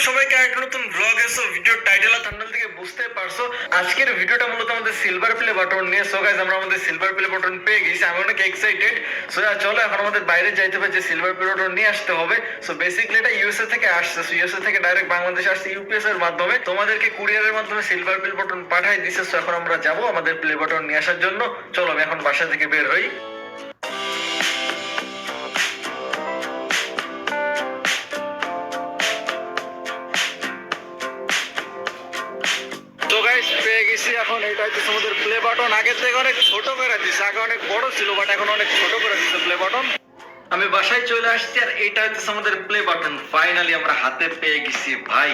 সবাইকে একটা নতুন ব্লগ এসো ভিডিও টাইটেল আর থাম্বনেল থেকে বুঝতে পারছো আজকের ভিডিওটা মূলত আমাদের সিলভার প্লে বাটন নিয়ে। সো গাইস আমরা আমাদের সিলভার প্লে বাটন পেয়ে গেছি, আমি অনেক এক্সাইটেড। সো চলো এখন আমাদের বাইরে যাইতে হবে, যে সিলভার প্লে বাটন নিয়ে আসতে হবে। সো বেসিক্যালি এটা ইউএসএ থেকে আসছে, সো ইউএসএ থেকে ডাইরেক্ট বাংলাদেশে আসছে ইউপিএস এর মাধ্যমে, তোমাদেরকে কুরিয়ারের মাধ্যমে সিলভার প্লে বাটন পাঠাই দিছে। সো এখন আমরা যাব আমাদের প্লে বাটন নিয়ে আসার জন্য। চলো আমি এখন বাসা থেকে বের হই। তো গাইস পেয়ে গেছি, এখন এটা হচ্ছে আমাদের প্লে বাটন। আগের থেকে অনেক ছোট করে দিছে, আগে অনেক বড় ছিল বাট এখন অনেক ছোট করে দিছে প্লে বাটন। আমি বাসায় চলে আসছি আর এটা হচ্ছে আমাদের প্লে বাটন। ফাইনালি আমরা হাতে পেয়ে গেছি ভাই।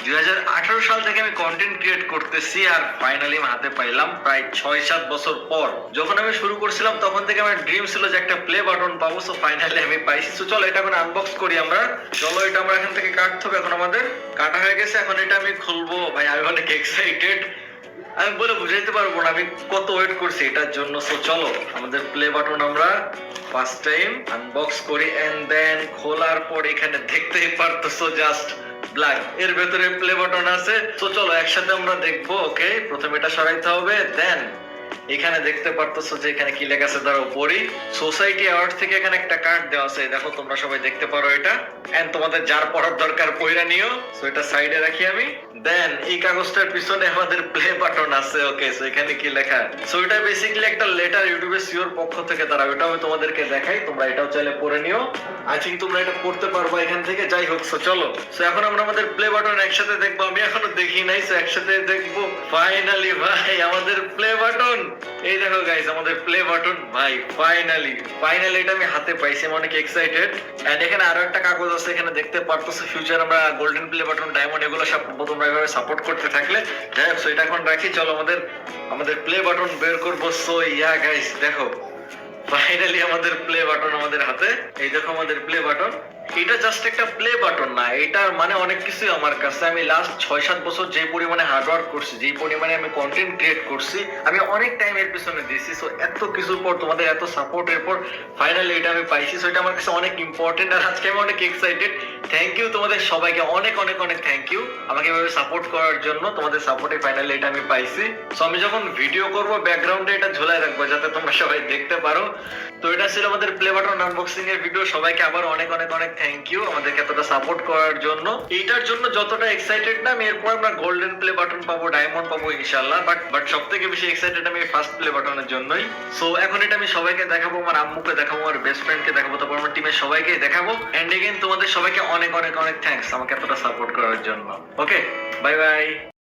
2018 সাল থেকে আমি কন্টেন্ট ক্রিয়েট করতেছি আর ফাইনালি আমি হাতে পাইলাম প্রায় 6-7 বছর পর। যখন আমি শুরু করছিলাম তখন থেকে আমার ড্রিম ছিল যে একটা প্লে বাটন পাবো। সো ফাইনালি আমি পাইছি। সো চলো এটা এখন আনবক্স করি আমরা। চলো এটা আমরা এখান থেকে কাটতে হবে, এখন আমাদের কাটা হয়ে গেছে। এখন এটা আমি খুলবো ভাই, আমি অনেক এক্সাইটেড। আমি বলে বুঝাইতে পারবো না আমি কত ওয়েট করছি এটার জন্য। সো চলো আমাদের প্লে বাটন আমরা ফার্স্ট টাইম আনবক্স করি এন্ড দেন খোলার পর এখানে দেখতেই পারতেছো জাস্ট ব্ল্যাক, এর ভেতরে প্লে বাটন আছে। তো চলো একসাথে আমরা দেখবো। ওকে, প্রথমে এটা সরাইতে হবে, দেন এখানে দেখতে পারতেছো যে এখানে কি লেখা আছে, ধরো পড়ি। সোসাইটি অ্যাওয়ার্ড থেকে এখানে একটা কার্ড দেওয়া আছে, দেখো তোমরা সবাই দেখতে পারো এটা। এন্ড তোমাদের যার পড়ার দরকার পড়া নিও। সো এটা সাইডে রাখি আমি। দেন এই কাগজটার পিছনে আমাদের প্লে বাটন আছে। ওকে, সো এখানে কি লেখা, সো এটা বেসিক্যালি একটা লেটার ইউটিউবে সিওর পক্ষ থেকে তারা, ওটা আমি তোমাদেরকে দেখাই, তোমরা এটাও চাইলে পড়ে নিও। আই থিঙ্ক তোমরা এটা পড়তে পারবা এখান থেকে। যাই হোক, সো চলো। সো এখন আমরা আমাদের প্লে বাটন একসাথে দেখবো, আমি এখনো দেখি নাই। সো একসাথে দেখবো ফাইনালি ভাই আমাদের প্লে বাটন। এই দেখো গাইস আমাদের প্লে বাটন ভাই। ফাইনালি এটা আমি হাতে পাইছি, আমি অনেক এক্সাইটেড। এন্ড এখানে আরো একটা কাগজ আছে, এখানে দেখতে পারতেছো ফিউচার আমরা গোল্ডেন প্লে বাটন, ডায়মন্ড এগুলো সব তোমরা এভাবে সাপোর্ট করতে থাকলে। যাই হোক, সো এটা এখন রাখি। চলো আমাদের প্লে বাটন বের করবো। সো ইয়া গাইস দেখো ফাইনালি আমাদের প্লে বাটন আমাদের হাতে। এই দেখো আমাদের প্লে বাটন। এটা জাস্ট একটা প্লে বাটন না, এটার মানে অনেক কিছুই আমার কাছে। আমি লাস্ট 6-7 বছর যে পরিমাণে হার্ডওয়ার্ক করছি, যে পরিমাণে আমি কন্টেন্ট ক্রিয়েট করছি, আমি অনেক টাইম এর পিছনে দিয়েছি। সো এত কিছুর পর, তোমাদের এত সাপোর্টের পর ফাইনালি এটা আমি পাইছি। সো এটা আমার কাছে অনেক ইম্পর্টেন্ট আর আজকে আমি অনেক এক্সাইটেড। থ্যাংক ইউ তোমাদের সবাইকে, অনেক অনেক অনেক থ্যাংক ইউ আমাকে এভাবে সাপোর্ট করার জন্য। তোমাদের সাপোর্টে ফাইনালি এটা আমি পাইছি। সো আমি যখন ভিডিও করব ব্যাকগ্রাউন্ডে এটা ঝুলাই রাখবো যাতে তোমরা সবাই দেখতে পারো। তো এটা ছিল আমাদের প্লে বাটন আনবক্সিং এর ভিডিও। সবাইকে আবার অনেক অনেক অনেক থ্যাংক ইউ আমাদেরকে এতটা সাপোর্ট করার জন্য। এইটার জন্য যতটা এক্সাইটেড না আমি, এরপর আমরা গোল্ডেন প্লে বাটন পাবো, ডায়মন্ড পাবো ইনশাআল্লাহ। বাট সবথেকে বেশি এক্সাইটেড আমি ফার্স্ট প্লে বাটনের জন্যই। সো এখন এটা আমি সবাইকে দেখাবো, আমার আম্মুকে দেখাবো, আমার বেস্ট ফ্রেন্ডকে দেখাবো, তারপর আমার টিমের সবাইকে দেখাবো। এন্ড এগেইন তোমাদের সবাইকে অনেক অনেক অনেক থ্যাঙ্কস আমাকে এতটা সাপোর্ট করার জন্য। ওকে, বাই বাই।